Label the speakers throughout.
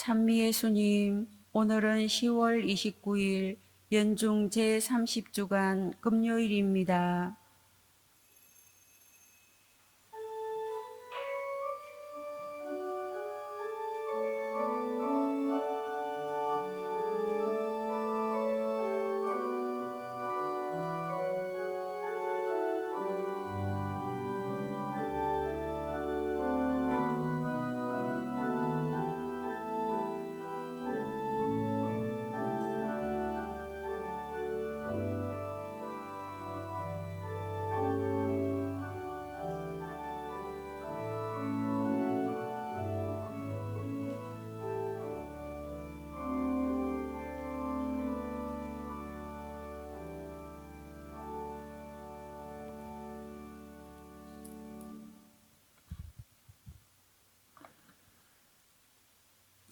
Speaker 1: 찬미 예수님, 오늘은 10월 29일 연중 제30주간 금요일입니다.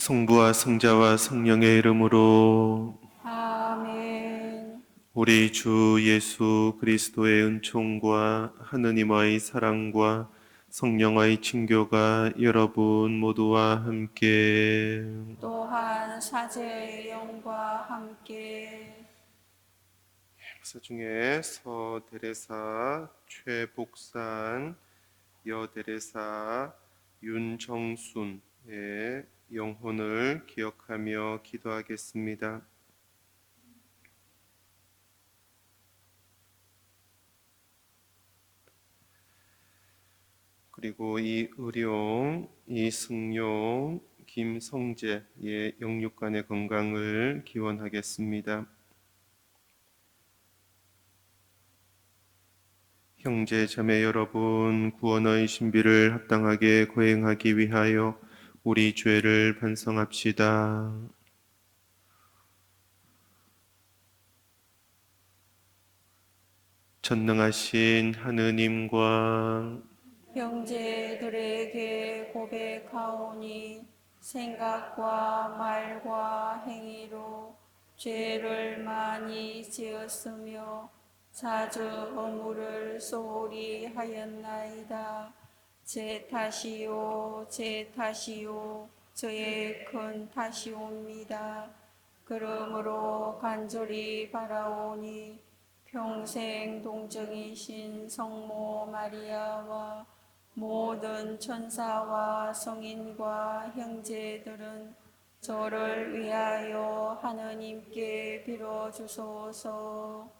Speaker 2: 성부와 성자와 성령의 이름으로
Speaker 1: 아멘.
Speaker 2: 우리 주 예수 그리스도의 은총과 하느님의 사랑과 성령의 친교가 여러분 모두와 함께
Speaker 1: 또한 사제의 영과 함께
Speaker 2: 역사 중에 서대레사 최복산 여대레사 윤정순의 영혼을 기억하며 기도하겠습니다. 그리고 이의룡, 이승용, 김성재의 영육간의 건강을 기원하겠습니다. 형제 자매 여러분, 구원의 신비를 합당하게 거행하기 위하여 우리 죄를 반성합시다. 전능하신 하느님과
Speaker 1: 형제들에게 고백하오니 생각과 말과 행위로 죄를 많이 지었으며 자주 허물을 소홀히 하였나이다. 제 탓이요, 제 탓이요, 저의 큰 탓이옵니다. 그러므로 간절히 바라오니 평생 동정이신 성모 마리아와 모든 천사와 성인과 형제들은 저를 위하여 하느님께 빌어주소서.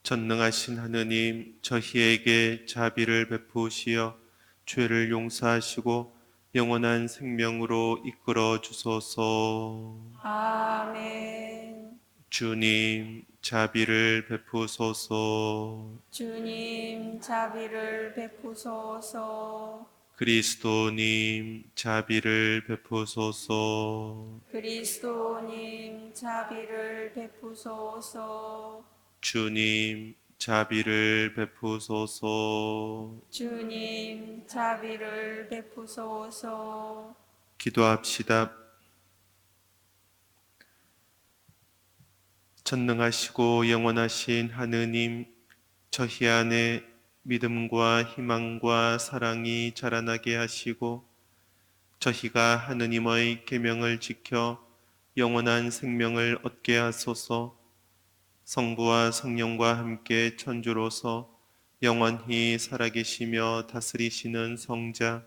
Speaker 2: 전능하신 하느님, 저희에게 자비를 베푸시어 죄를 용서하시고 영원한 생명으로 이끌어 주소서.
Speaker 1: 아멘.
Speaker 2: 주님, 자비를 베푸소서.
Speaker 1: 주님, 자비를 베푸소서.
Speaker 2: 그리스도님, 자비를 베푸소서.
Speaker 1: 그리스도님, 자비를 베푸소서.
Speaker 2: 주님, 자비를 베푸소서.
Speaker 1: 주님, 자비를 베푸소서.
Speaker 2: 기도합시다. 전능하시고 영원하신 하느님, 저희 안에 믿음과 희망과 사랑이 자라나게 하시고 저희가 하느님의 계명을 지켜 영원한 생명을 얻게 하소서. 성부와 성령과 함께 천주로서 영원히 살아계시며 다스리시는 성자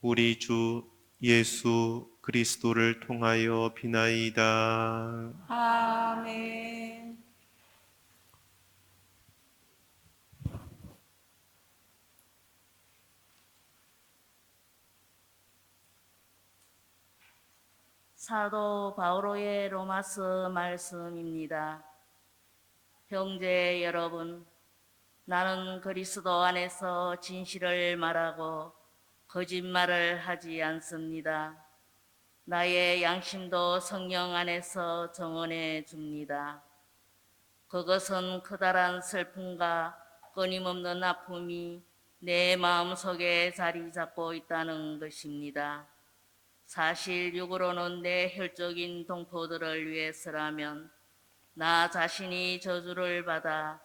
Speaker 2: 우리 주 예수 그리스도를 통하여 비나이다.
Speaker 1: 아멘.
Speaker 3: 사도 바오로의 로마서 말씀입니다. 형제 여러분, 나는 그리스도 안에서 진실을 말하고 거짓말을 하지 않습니다. 나의 양심도 성령 안에서 정언해 줍니다. 그것은 커다란 슬픔과 끊임없는 아픔이 내 마음속에 자리 잡고 있다는 것입니다. 사실 육으로는 내 혈적인 동포들을 위해서라면 나 자신이 저주를 받아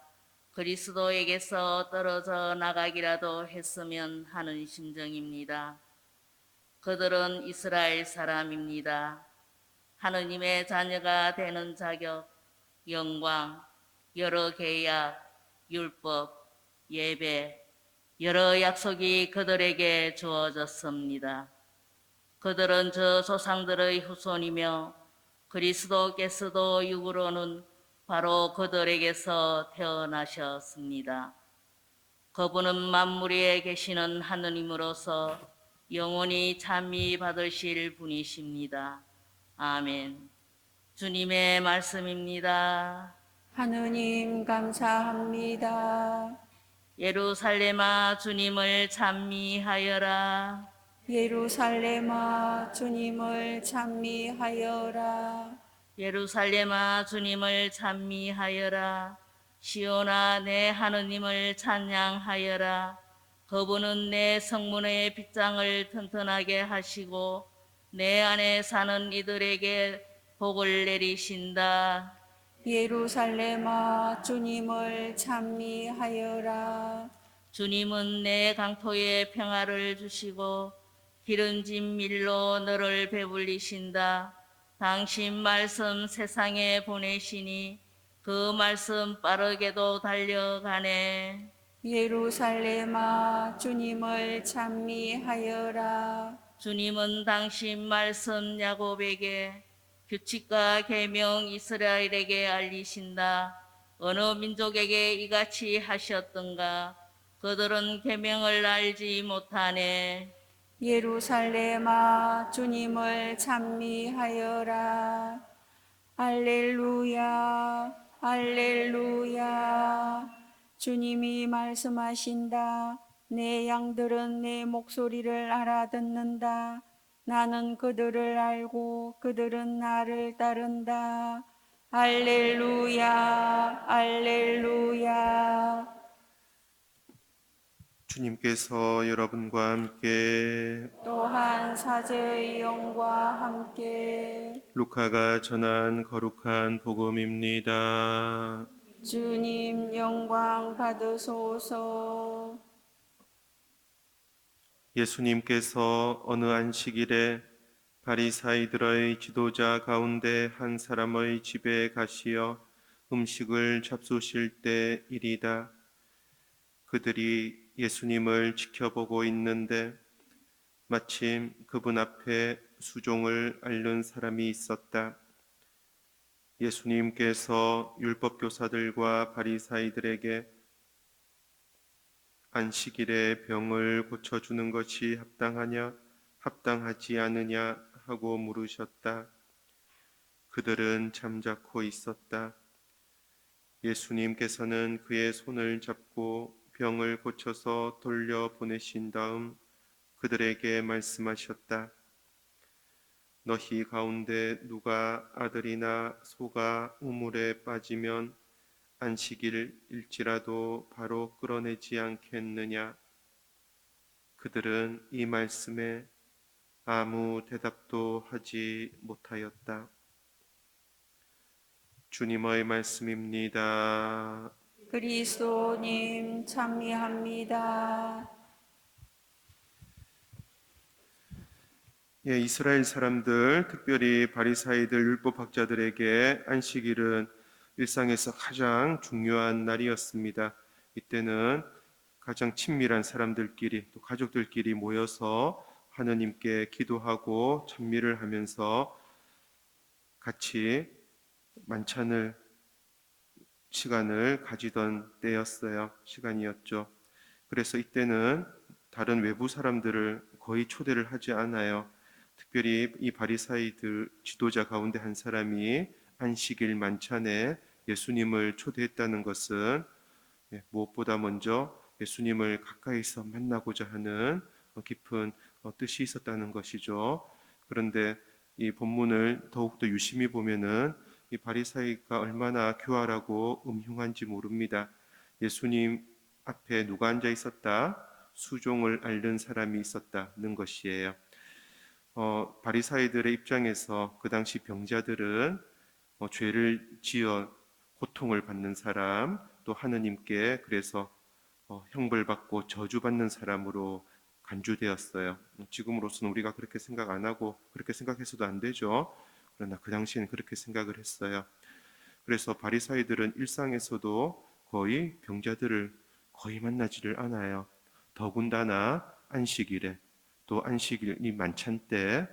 Speaker 3: 그리스도에게서 떨어져 나가기라도 했으면 하는 심정입니다. 그들은 이스라엘 사람입니다. 하느님의 자녀가 되는 자격, 영광, 여러 계약, 율법, 예배, 여러 약속이 그들에게 주어졌습니다. 그들은 저 조상들의 후손이며 그리스도께서도 육으로는 바로 그들에게서 태어나셨습니다. 그분은 만물 위에 계시는 하느님으로서 영원히 찬미 받으실 분이십니다. 아멘. 주님의 말씀입니다.
Speaker 1: 하느님 감사합니다.
Speaker 3: 예루살렘아 주님을 찬미하여라.
Speaker 1: 예루살렘아 주님을 찬미하여라.
Speaker 3: 예루살렘아 주님을 찬미하여라. 시온아 내 하느님을 찬양하여라. 그분은 내 성문의 빗장을 튼튼하게 하시고 내 안에 사는 이들에게 복을 내리신다.
Speaker 1: 예루살렘아 주님을 찬미하여라.
Speaker 3: 주님은 내 강토에 평화를 주시고 기름진 밀로 너를 배불리신다. 당신 말씀 세상에 보내시니 그 말씀 빠르게도 달려가네.
Speaker 1: 예루살렘아 주님을 찬미하여라.
Speaker 3: 주님은 당신 말씀 야곱에게 규칙과 계명 이스라엘에게 알리신다. 어느 민족에게 이같이 하셨던가? 그들은 계명을 알지 못하네.
Speaker 1: 예루살렘아 주님을 찬미하여라. 할렐루야 할렐루야. 주님이 말씀하신다. 내 양들은 내 목소리를 알아듣는다. 나는 그들을 알고 그들은 나를 따른다. 할렐루야 할렐루야.
Speaker 2: 주님께서 여러분과 함께
Speaker 1: 또한 사제의 영과 함께
Speaker 2: 루카가 전한 거룩한 복음입니다.
Speaker 1: 주님 영광 받으소서.
Speaker 2: 예수님께서 어느 안식일에 바리사이들의 지도자 가운데 한 사람의 집에 가시어 음식을 잡수실 때 일이다. 그들이 예수님을 지켜보고 있는데 마침 그분 앞에 수종을 앓는 사람이 있었다. 예수님께서 율법교사들과 바리사이들에게 안식일에 병을 고쳐주는 것이 합당하냐, 합당하지 않으냐 하고 물으셨다. 그들은 잠자코 있었다. 예수님께서는 그의 손을 잡고 병을 고쳐서 돌려보내신 다음 그들에게 말씀하셨다. 너희 가운데 누가 아들이나 소가 우물에 빠지면 안식일일지라도 바로 끌어내지 않겠느냐? 그들은 이 말씀에 아무 대답도 하지 못하였다. 주님의 말씀입니다.
Speaker 1: 그리스도님 찬미합니다.
Speaker 2: 예, 이스라엘 사람들, 특별히 바리사이들, 율법학자들에게 안식일은 일상에서 가장 중요한 날이었습니다. 이때는 가장 친밀한 사람들끼리 또 가족들끼리 모여서 하느님께 기도하고 찬미를 하면서 같이 만찬을 시간을 가지던 때였어요. 시간이었죠. 그래서 이때는 다른 외부 사람들을 거의 초대를 하지 않아요. 특별히 이 바리사이들 지도자 가운데 한 사람이 안식일 만찬에 예수님을 초대했다는 것은 무엇보다 먼저 예수님을 가까이서 만나고자 하는 깊은 뜻이 있었다는 것이죠. 그런데 이 본문을 더욱더 유심히 보면은 이 바리사이가 얼마나 교활하고 음흉한지 모릅니다. 예수님 앞에 누가 앉아 있었다? 수종을 앓는 사람이 있었다는 것이에요. 바리사이들의 입장에서 그 당시 병자들은 죄를 지어 고통을 받는 사람, 또 하느님께 그래서 형벌받고 저주받는 사람으로 간주되었어요. 지금으로서는 우리가 그렇게 생각 안 하고 그렇게 생각해서도 안 되죠. 그러나 그 당시에는 그렇게 생각을 했어요. 그래서 바리사이들은 일상에서도 거의 병자들을 거의 만나지를 않아요. 더군다나 안식일에, 또 안식일이 만찬 때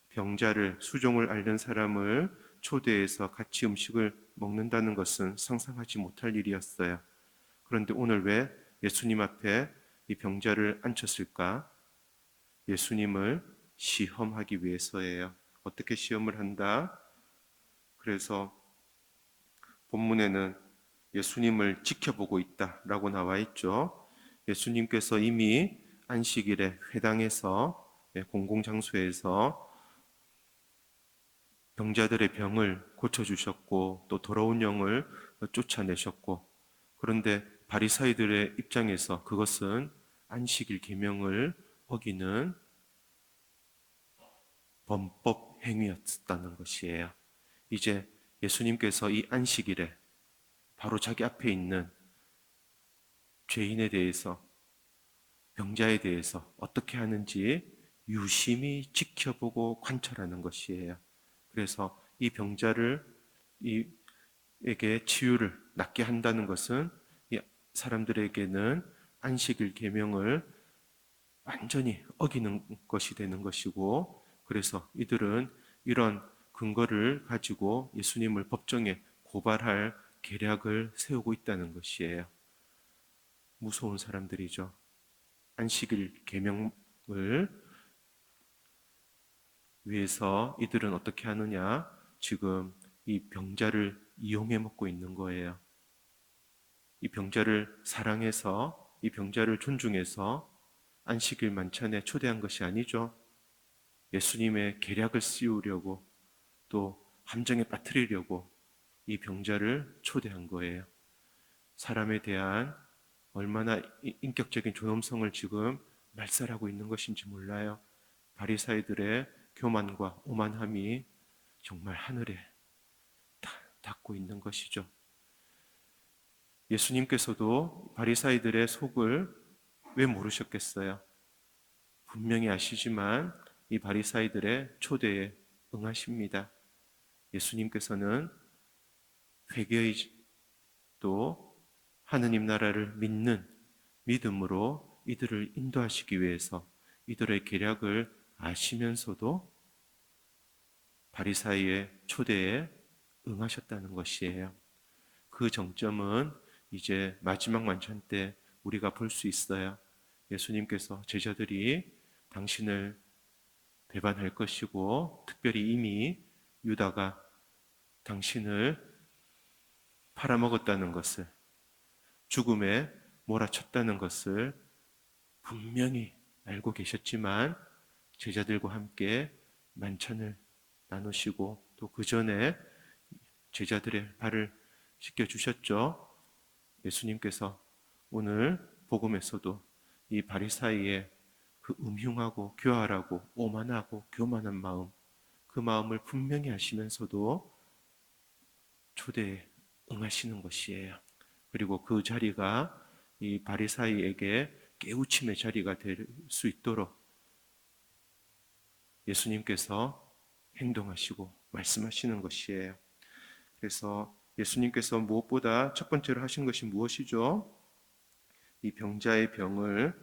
Speaker 2: 병자를, 수종을 앓는 사람을 초대해서 같이 음식을 먹는다는 것은 상상하지 못할 일이었어요. 그런데 오늘 왜 예수님 앞에 이 병자를 앉혔을까? 예수님을 시험하기 위해서예요. 어떻게 시험을 한다? 그래서 본문에는 예수님을 지켜보고 있다라고 나와 있죠. 예수님께서 이미 안식일에 회당에서, 공공장소에서 병자들의 병을 고쳐주셨고 또 더러운 영을 쫓아내셨고, 그런데 바리사이들의 입장에서 그것은 안식일 계명을 어기는 범법 행위였다는 것이에요. 이제 예수님께서 이 안식일에 바로 자기 앞에 있는 죄인에 대해서, 병자에 대해서 어떻게 하는지 유심히 지켜보고 관찰하는 것이에요. 그래서 이 병자를 에게 치유를 낫게 한다는 것은 이 사람들에게는 안식일 계명을 완전히 어기는 것이 되는 것이고, 그래서 이들은 이런 근거를 가지고 예수님을 법정에 고발할 계략을 세우고 있다는 것이에요. 무서운 사람들이죠. 안식일 계명을 위해서 이들은 어떻게 하느냐? 지금 이 병자를 이용해 먹고 있는 거예요. 이 병자를 사랑해서, 이 병자를 존중해서 안식일 만찬에 초대한 것이 아니죠. 예수님의 계략을 씌우려고, 또 함정에 빠뜨리려고 이 병자를 초대한 거예요. 사람에 대한 얼마나 인격적인 존엄성을 지금 말살하고 있는 것인지 몰라요. 바리사이들의 교만과 오만함이 정말 하늘에 닿고 있는 것이죠. 예수님께서도 바리사이들의 속을 왜 모르셨겠어요? 분명히 아시지만 이 바리사이들의 초대에 응하십니다. 예수님께서는 회개의 또 하느님 나라를 믿는 믿음으로 이들을 인도하시기 위해서 이들의 계략을 아시면서도 바리사이의 초대에 응하셨다는 것이에요. 그 정점은 이제 마지막 만찬 때 우리가 볼 수 있어요. 예수님께서 제자들이 당신을 배반할 것이고, 특별히 이미 유다가 당신을 팔아먹었다는 것을, 죽음에 몰아쳤다는 것을 분명히 알고 계셨지만 제자들과 함께 만찬을 나누시고 또 그 전에 제자들의 발을 씻겨주셨죠. 예수님께서 오늘 복음에서도 이 바리사이의 그 음흉하고 교활하고 오만하고 교만한 마음, 그 마음을 분명히 아시면서도 초대에 응하시는 것이에요. 그리고 그 자리가 이 바리사이에게 깨우침의 자리가 될 수 있도록 예수님께서 행동하시고 말씀하시는 것이에요. 그래서 예수님께서 무엇보다 첫 번째로 하신 것이 무엇이죠? 이 병자의 병을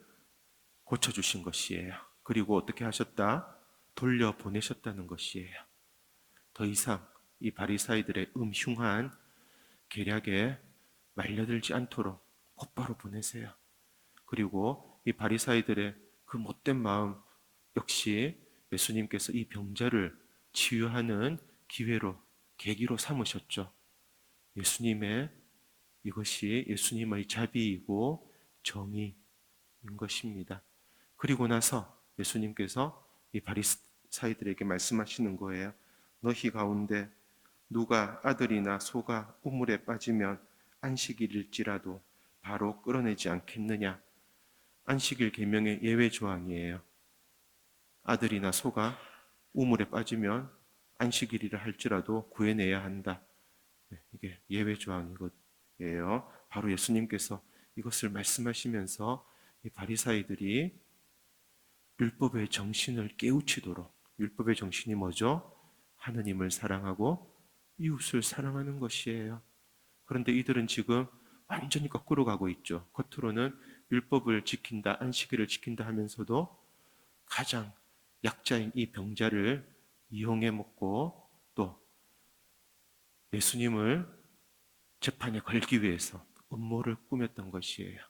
Speaker 2: 고쳐주신 것이에요. 그리고 어떻게 하셨다? 돌려보내셨다는 것이에요. 더 이상 이 바리사이들의 음흉한 계략에 말려들지 않도록 곧바로 보내세요. 그리고 이 바리사이들의 그 못된 마음 역시 예수님께서 이 병자를 치유하는 기회로, 계기로 삼으셨죠. 이것이 예수님의 자비이고 정의인 것입니다. 그리고 나서 예수님께서 이 바리사이들에게 말씀하시는 거예요. 너희 가운데 누가 아들이나 소가 우물에 빠지면 안식일일지라도 바로 끌어내지 않겠느냐? 안식일 계명의 예외 조항이에요. 아들이나 소가 우물에 빠지면 안식일이라 할지라도 구해내야 한다. 이게 예외 조항이에요. 바로 예수님께서 이것을 말씀하시면서 이 바리사이들이 율법의 정신을 깨우치도록, 율법의 정신이 뭐죠? 하느님을 사랑하고 이웃을 사랑하는 것이에요. 그런데 이들은 지금 완전히 거꾸로 가고 있죠. 겉으로는 율법을 지킨다, 안식일을 지킨다 하면서도 가장 약자인 이 병자를 이용해 먹고 또 예수님을 재판에 걸기 위해서 음모를 꾸몄던 것이에요.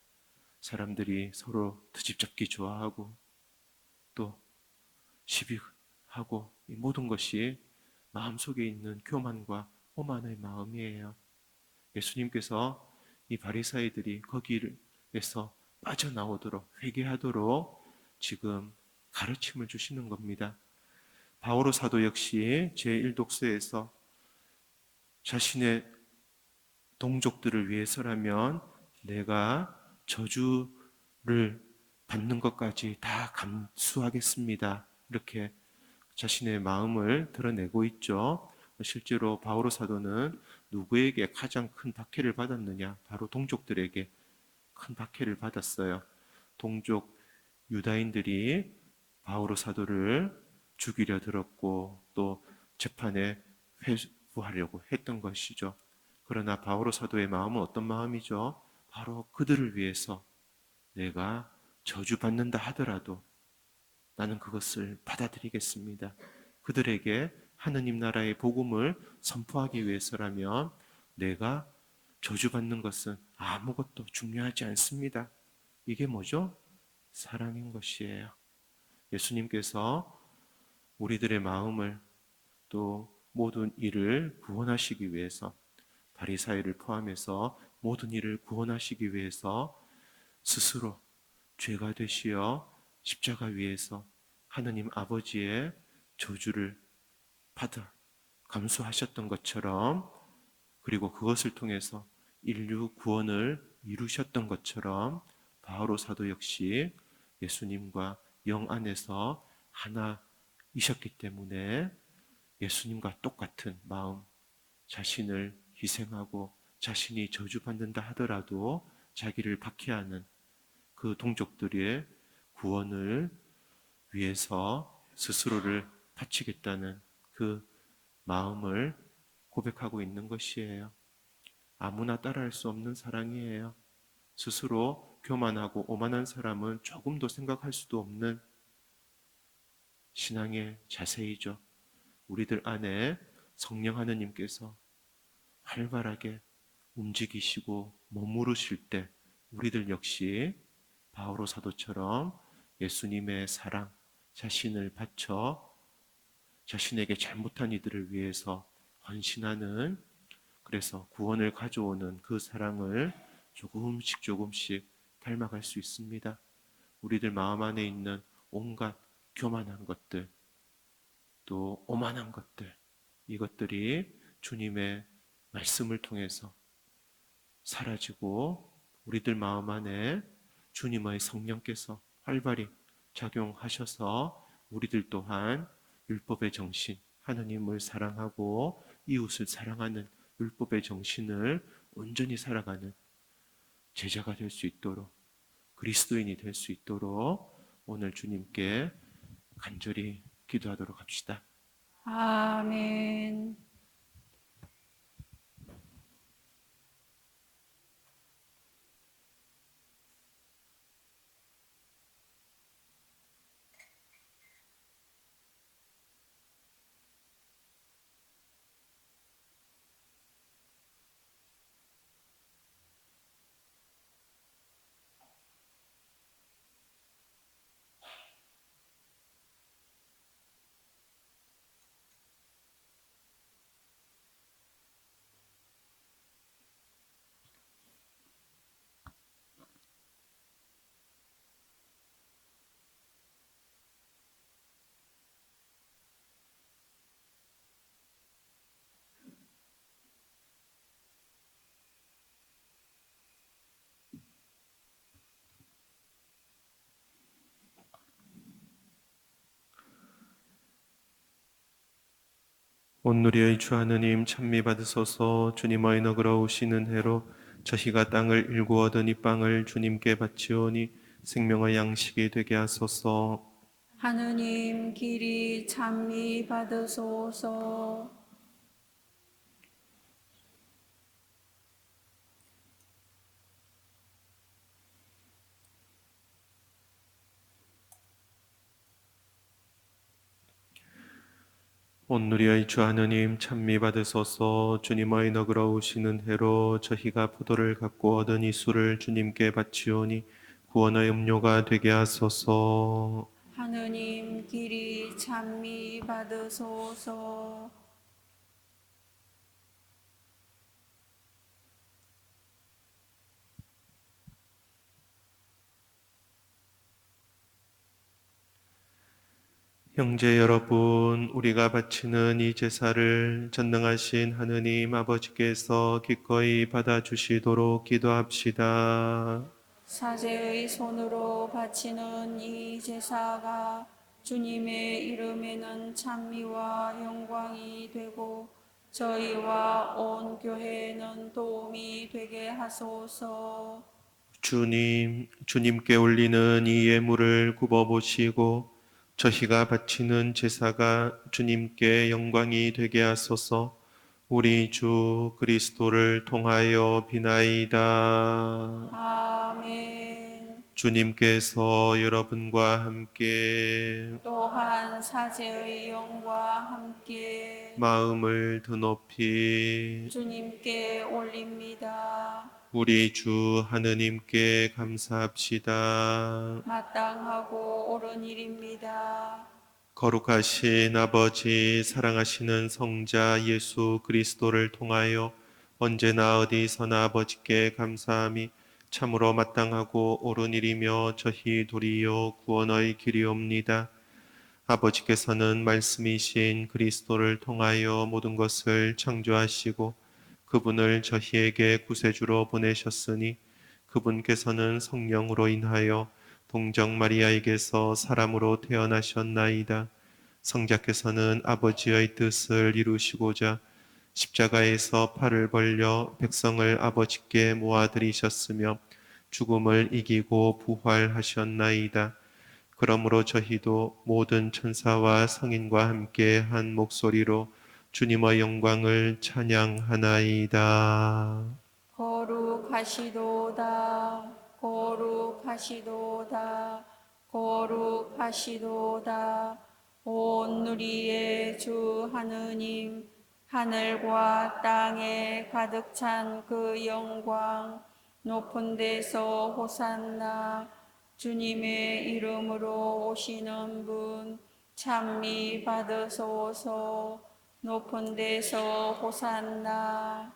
Speaker 2: 사람들이 서로 트집잡기 좋아하고 또 시비하고 이 모든 것이 마음속에 있는 교만과 오만의 마음이에요. 예수님께서 이 바리사이들이 거기에서 빠져나오도록 회개하도록 지금 가르침을 주시는 겁니다. 바오로 사도 역시 제1독서에서 자신의 동족들을 위해서라면 내가 저주를 받는 것까지 다 감수하겠습니다. 이렇게 자신의 마음을 드러내고 있죠. 실제로 바오로 사도는 누구에게 가장 큰 박해를 받았느냐? 바로 동족들에게 큰 박해를 받았어요. 동족 유다인들이 바오로 사도를 죽이려 들었고 또 재판에 회부하려고 했던 것이죠. 그러나 바오로 사도의 마음은 어떤 마음이죠? 바로 그들을 위해서 내가 저주받는다 하더라도 나는 그것을 받아들이겠습니다. 그들에게 하느님 나라의 복음을 선포하기 위해서라면 내가 저주받는 것은 아무것도 중요하지 않습니다. 이게 뭐죠? 사랑인 것이에요. 예수님께서 우리들의 마음을 또 모든 일을 구원하시기 위해서 바리사이를 포함해서 모든 일을 구원하시기 위해서 스스로 죄가 되시어 십자가 위에서 하느님 아버지의 저주를 받아 감수하셨던 것처럼 그리고 그것을 통해서 인류 구원을 이루셨던 것처럼 바오로 사도 역시 예수님과 영 안에서 하나이셨기 때문에 예수님과 똑같은 마음, 자신을 희생하고 자신이 저주받는다 하더라도 자기를 박해하는 그 동족들의 구원을 위해서 스스로를 바치겠다는 그 마음을 고백하고 있는 것이에요. 아무나 따라할 수 없는 사랑이에요. 스스로 교만하고 오만한 사람은 조금도 생각할 수도 없는 신앙의 자세이죠. 우리들 안에 성령 하느님께서 활발하게 움직이시고 머무르실 때 우리들 역시 바오로 사도처럼 예수님의 사랑, 자신을 바쳐 자신에게 잘못한 이들을 위해서 헌신하는 그래서 구원을 가져오는 그 사랑을 조금씩 닮아갈 수 있습니다. 우리들 마음 안에 있는 온갖 교만한 것들, 또 오만한 것들, 이것들이 주님의 말씀을 통해서 사라지고 우리들 마음 안에 주님의 성령께서 활발히 작용하셔서 우리들 또한 율법의 정신, 하나님을 사랑하고 이웃을 사랑하는 율법의 정신을 온전히 살아가는 제자가 될 수 있도록 그리스도인이 될 수 있도록 오늘 주님께 간절히 기도하도록 합시다.
Speaker 1: 아멘.
Speaker 2: 온누리의 주 하느님 찬미 받으소서. 주님의 너그러 오시는 해로 저희가 땅을 일구어 얻은 이 빵을 주님께 바치오니 생명의 양식이 되게 하소서.
Speaker 1: 하느님 길이 찬미 받으소서.
Speaker 2: 온누리의 주 하느님 찬미 받으소서. 주님의 너그러우시는 해로 저희가 포도를 갖고 얻은 이 술을 주님께 바치오니 구원의 음료가 되게 하소서.
Speaker 1: 하느님 길이 찬미 받으소서.
Speaker 2: 형제 여러분, 우리가 바치는 이 제사를 전능하신 하느님 아버지께서 기꺼이 받아주시도록 기도합시다.
Speaker 1: 사제의 손으로 바치는 이 제사가 주님의 이름에는 찬미와 영광이 되고 저희와 온 교회에는 도움이 되게 하소서.
Speaker 2: 주님께 올리는 이 예물을 굽어보시고 저희가 바치는 제사가 주님께 영광이 되게 하소서. 우리 주 그리스도를 통하여 비나이다.
Speaker 1: 아멘.
Speaker 2: 주님께서 여러분과 함께
Speaker 1: 또한 사제의 영과 함께
Speaker 2: 마음을 드높이
Speaker 1: 주님께 올립니다.
Speaker 2: 우리 주 하느님께 감사합시다.
Speaker 1: 마땅하고 옳은 일입니다.
Speaker 2: 거룩하신 아버지, 사랑하시는 성자 예수 그리스도를 통하여 언제나 어디서나 아버지께 감사함이 참으로 마땅하고 옳은 일이며 저희 도리요 구원의 길이옵니다. 아버지께서는 말씀이신 그리스도를 통하여 모든 것을 창조하시고 그분을 저희에게 구세주로 보내셨으니 그분께서는 성령으로 인하여 동정 마리아에게서 사람으로 태어나셨나이다. 성자께서는 아버지의 뜻을 이루시고자 십자가에서 팔을 벌려 백성을 아버지께 모아들이셨으며 죽음을 이기고 부활하셨나이다. 그러므로 저희도 모든 천사와 성인과 함께 한 목소리로 주님의 영광을 찬양하나이다.
Speaker 1: 거룩하시도다. 거룩하시도다. 거룩하시도다. 온 누리의 주 하느님, 하늘과 땅에 가득 찬 그 영광, 높은 데서 호산나. 주님의 이름으로 오시는 분 찬미 받으소서. 높은 데서 호산나.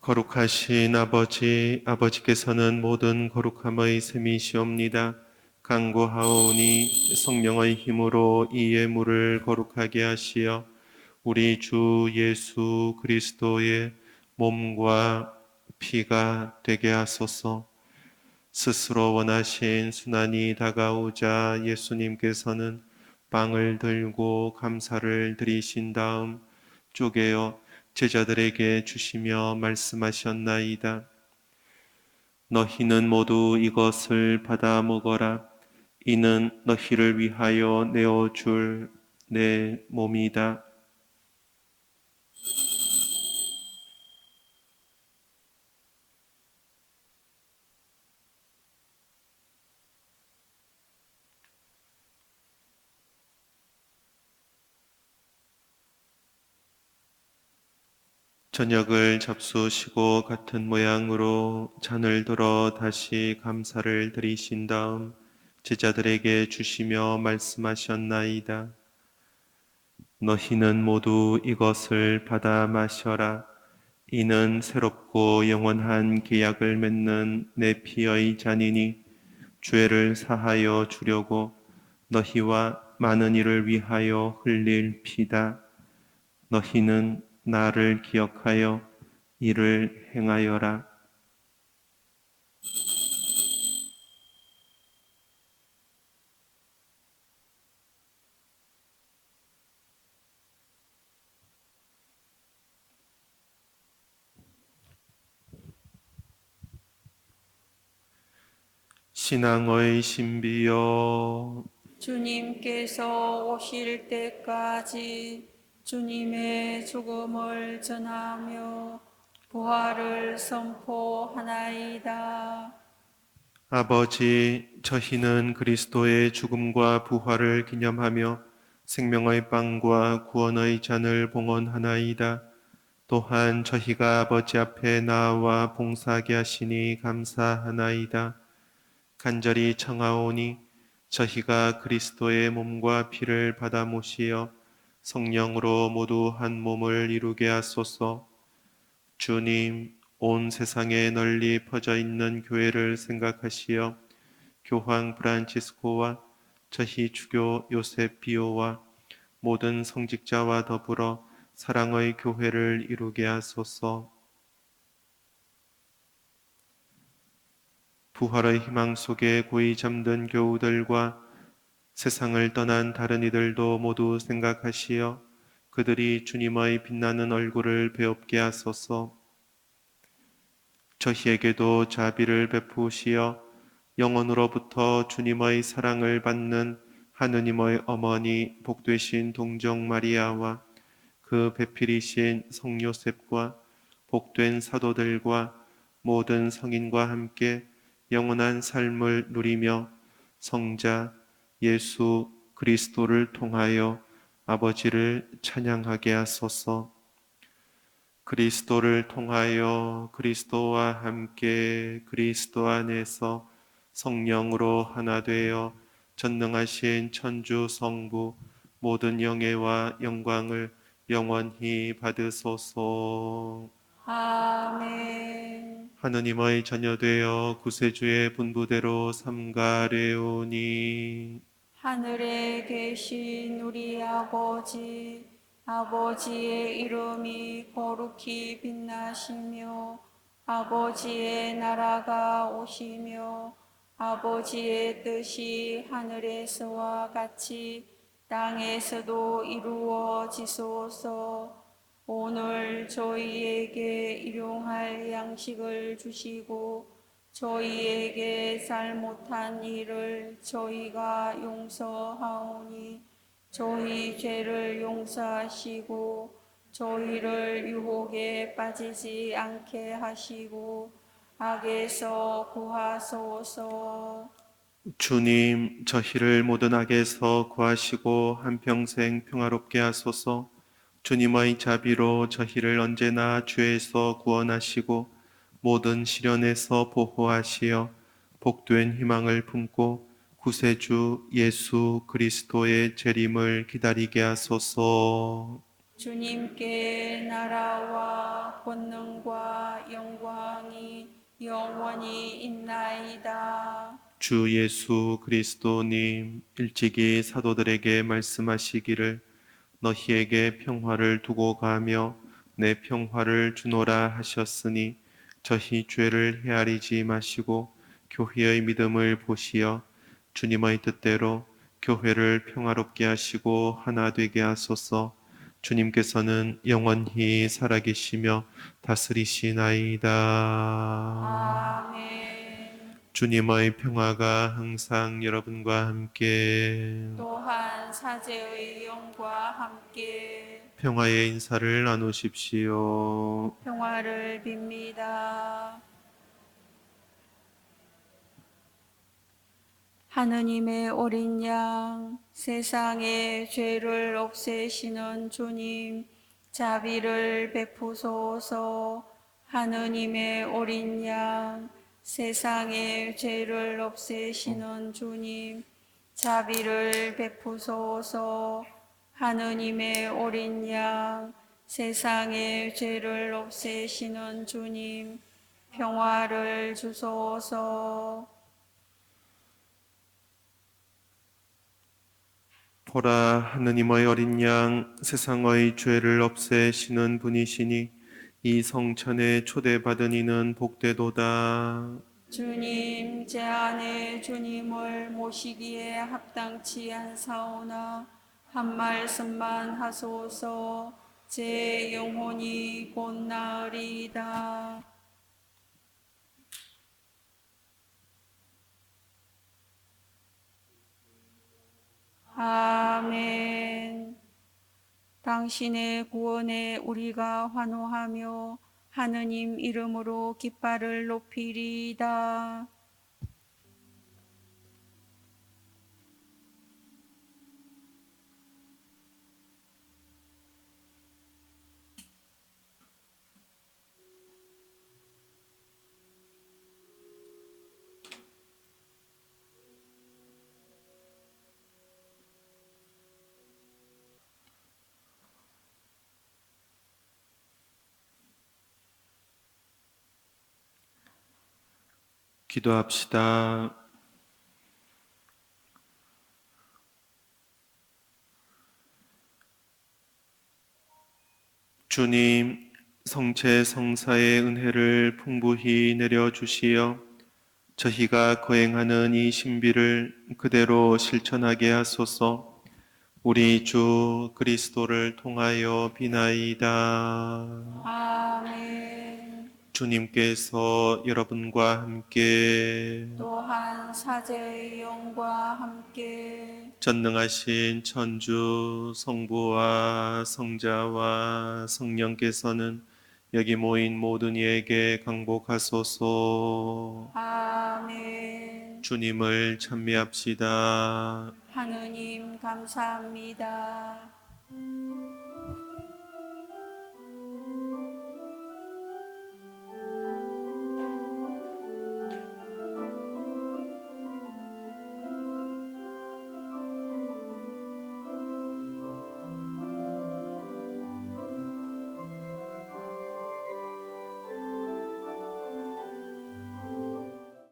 Speaker 2: 거룩하신 아버지, 아버지께서는 모든 거룩함의 셈이시옵니다. 간구하오니 성령의 힘으로 이 예물을 거룩하게 하시어 우리 주 예수 그리스도의 몸과 피가 되게 하소서. 스스로 원하신 순환이 다가오자 예수님께서는 빵을 들고 감사를 드리신 다음 쪼개어 제자들에게 주시며 말씀하셨나이다. 너희는 모두 이것을 받아 먹어라. 이는 너희를 위하여 내어줄 내 몸이다. 저녁을 잡수시고 같은 모양으로 잔을 들어 다시 감사를 드리신 다음 제자들에게 주시며 말씀하셨나이다. 너희는 모두 이것을 받아 마셔라. 이는 새롭고 영원한 계약을 맺는 내 피의 잔이니 죄를 사하여 주려고 너희와 많은 이를 위하여 흘릴 피다. 너희는 나를 기억하여 이를 행하여라. 신앙의 신비여
Speaker 1: 주님께서 오실 때까지 주님의 죽음을 전하며 부활을 선포하나이다.
Speaker 2: 아버지, 저희는 그리스도의 죽음과 부활을 기념하며 생명의 빵과 구원의 잔을 봉헌하나이다. 또한 저희가 아버지 앞에 나와 봉사하게 하시니 감사하나이다. 간절히 청하오니 저희가 그리스도의 몸과 피를 받아 모시어 성령으로 모두 한 몸을 이루게 하소서. 주님, 온 세상에 널리 퍼져 있는 교회를 생각하시어 교황 프란치스코와 저희 주교 요셉 비오와 모든 성직자와 더불어 사랑의 교회를 이루게 하소서. 부활의 희망 속에 고이 잠든 교우들과 세상을 떠난 다른 이들도 모두 생각하시어 그들이 주님의 빛나는 얼굴을 배웁게 하소서. 저희에게도 자비를 베푸시어 영원으로부터 주님의 사랑을 받는 하느님의 어머니 복되신 동정 마리아와 그 배필이신 성 요셉과 복된 사도들과 모든 성인과 함께 영원한 삶을 누리며 성자 예수 그리스도를 통하여 아버지를 찬양하게 하소서. 그리스도를 통하여 그리스도와 함께 그리스도 안에서 성령으로 하나 되어 전능하신 천주 성부 모든 영예와 영광을 영원히 받으소서.
Speaker 1: 아멘.
Speaker 2: 하느님의 자녀 되어 구세주의 분부대로 삼가래오니
Speaker 1: 하늘에 계신 우리 아버지, 아버지의 이름이 거룩히 빛나시며, 아버지의 나라가 오시며, 아버지의 뜻이 하늘에서와 같이 땅에서도 이루어지소서. 오늘 저희에게 일용할 양식을 주시고, 저희에게 잘못한 일을 저희가 용서하오니 저희 죄를 용서하시고 저희를 유혹에 빠지지 않게 하시고 악에서 구하소서.
Speaker 2: 주님, 저희를 모든 악에서 구하시고 한평생 평화롭게 하소서. 주님의 자비로 저희를 언제나 죄에서 구원하시고 모든 시련에서 보호하시어 복된 희망을 품고 구세주 예수 그리스도의 재림을 기다리게 하소서.
Speaker 1: 주님께 나라와 권능과 영광이 영원히 있나이다.
Speaker 2: 주 예수 그리스도님, 일찍이 사도들에게 말씀하시기를 너희에게 평화를 두고 가며 내 평화를 주노라 하셨으니 저희 죄를 헤아리지 마시고 교회의 믿음을 보시어 주님의 뜻대로 교회를 평화롭게 하시고 하나 되게 하소서. 주님께서는 영원히 살아계시며 다스리시나이다.
Speaker 1: 아멘.
Speaker 2: 주님의 평화가 항상 여러분과 함께
Speaker 1: 또한 사제의 영과 함께
Speaker 2: 평화의 인사를 나누십시오.
Speaker 1: 평화를 빕니다. 하느님의 어린 양, 세상의 죄를 없애시는 주님, 자비를 베푸소서. 하느님의 어린 양, 세상의 죄를 없애시는 주님, 자비를 베푸소서. 하느님의 어린 양, 세상의 죄를 없애시는 주님, 평화를 주소서.
Speaker 2: 보라, 하느님의 어린 양, 세상의 죄를 없애시는 분이시니 이 성찬에 초대받은 이는 복되도다.
Speaker 1: 주님, 제 안에 주님을 모시기에 합당치 않사오나 한 말씀만 하소서. 제 영혼이 곧 나으리이다. 당신의 구원에 우리가 환호하며 하느님 이름으로 깃발을 높이리이다.
Speaker 2: 기도합시다. 주님, 성체 성사의 은혜를 풍부히 내려주시어 저희가 거행하는 이 신비를 그대로 실천하게 하소서. 우리 주 그리스도를 통하여 비나이다.
Speaker 1: 아멘.
Speaker 2: 주님께서 여러분과 함께
Speaker 1: 또한 사제의 영과 함께
Speaker 2: 전능하신 천주 성부와 성자와 성령께서는 여기 모인 모든 이에게 강복하소서.
Speaker 1: 아멘.
Speaker 2: 주님을 찬미합시다.
Speaker 1: 하느님 감사합니다.